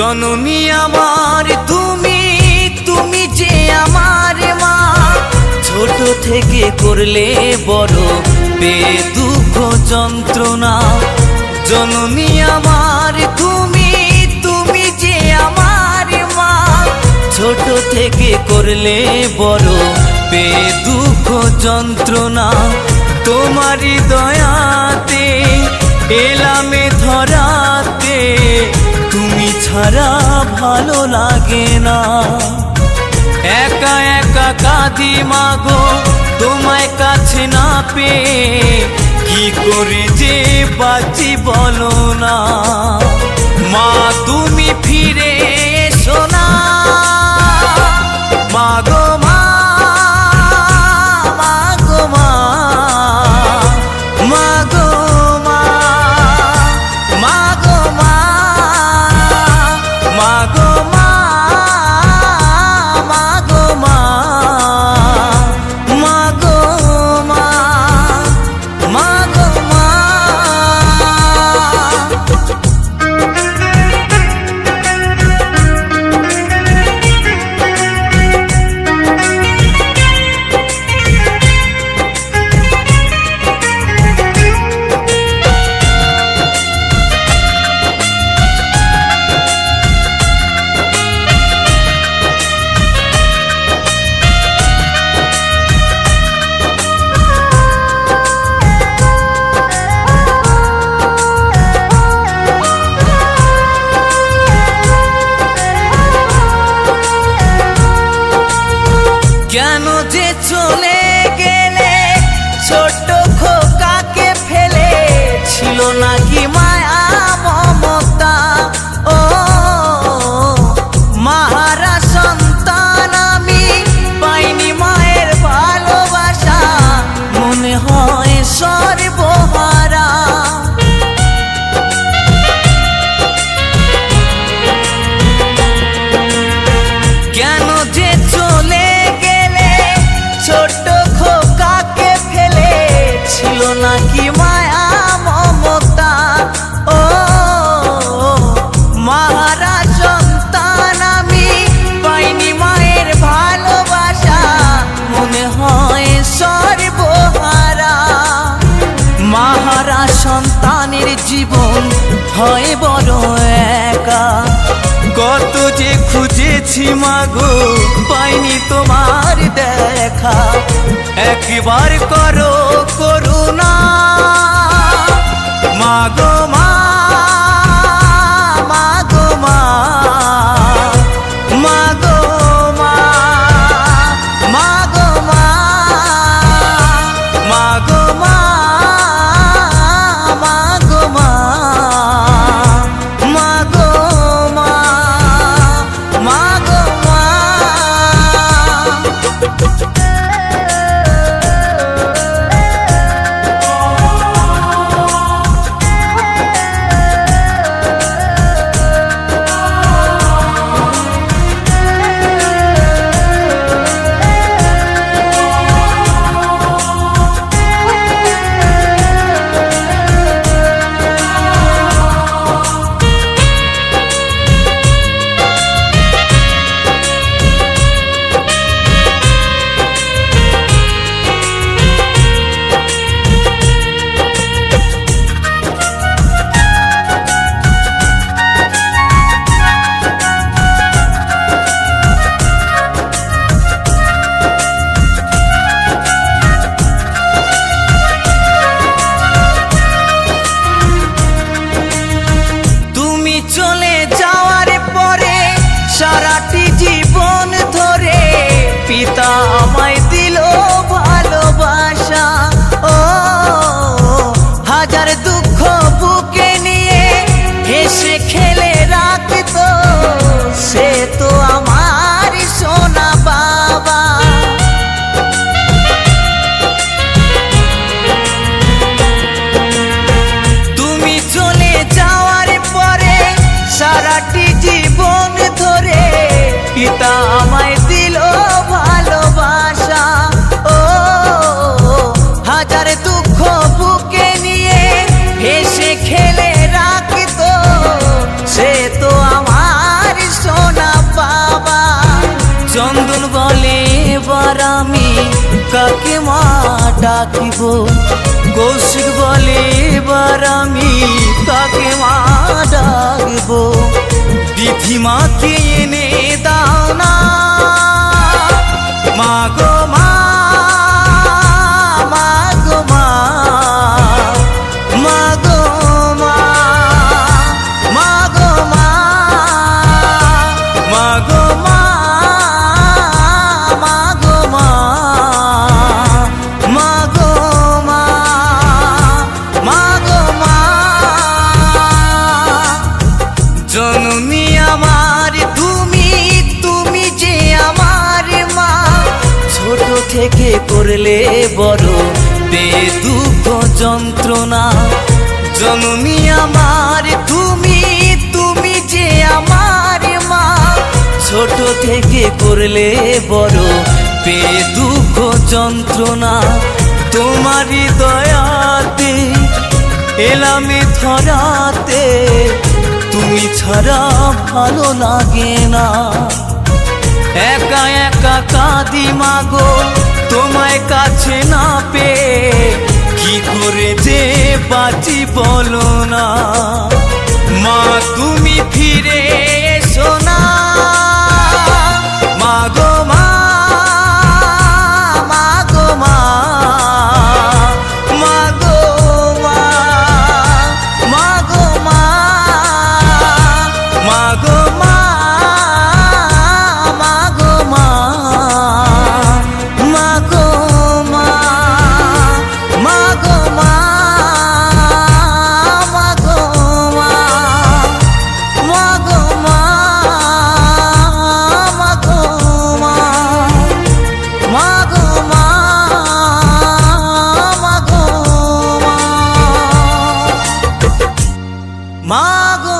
जननी आमार तुमी तुमी जे आमार मा छोट थेके करले बड़ बेदुख যন্ত্রণা जननी आमार तुमी तुमी जे आमार मा छोट थेके करले बड़ बेदुख যন্ত্রণা তোমারি দয়াতে এলামে ধরাতে তুমি ছাড়া ভালো লাগে না একা একা কাঁদি মাগো তোমায় কাছে না পেয়ে কি করে যে বাঁচি বলো না মা তুমি ফিরে এসো না মাগো মা মাগো মা মাগো মা মাগো মা মাগো মা মাগো মা মাগো মা মাগো মা কেন যে চলে গেলে ছোট খোকাকে ফেলে ছিল নাকি মায়া মমতা ও মাহারা সন্তান আমি পাইনি মায়ের ভালোবাসা মনে হয় সর্বহারা কেন যে চলে ছোট খোকাকে ফেলে ছিল নাকি মায়া মমতা ও মাহারা সন্তান আমি পাইনি মায়ের ভালোবাসা মনে হয় সর্বহারা মাহারা সন্তানের জীবন হয় বড় একা কত যে খুঁজেছি মাগো পাইনি তোমার দেখা একবার করো করুণা মাগো মা মাগো মা মাগো মা মাগো মা মাগো মা মাগো মা মাগো মা মাগো মা কাকে মা ডাকিব কৌশিক বলে এবার আমি কাকে মা ডাকব বিধিমাকে এনে দাও না মা গো মা মা গো মা মা গো মা মা গো মা মা গো মা মা গো মা মা গো মা মা গো মা জননী আমার তুমি তুমি যে আমার মা ছোট থেকে করলে বড় বে দুঃখ যন্ত্রণা জননী আমার তুমি তুমি যে আমার মা ছোট থেকে করলে বড় বে দুঃখ যন্ত্রণা তোমারই দয়াতে এলামে ধরাতে তুমি ছাড়া ভালো লাগে না একা একা কাঁদি মাগো তোমায় কাছে না পেয়ে কি করে যে বাঁচি বলো না মা তুমি ফিরে এসো না মা গো মা মা গো মা মা গো মা মা গো মা মা গো মা মা গো মা মা গো মা মা গো মা মা গো মা মা গো মা মা গো মা মা গো মা মা গো মা মা গো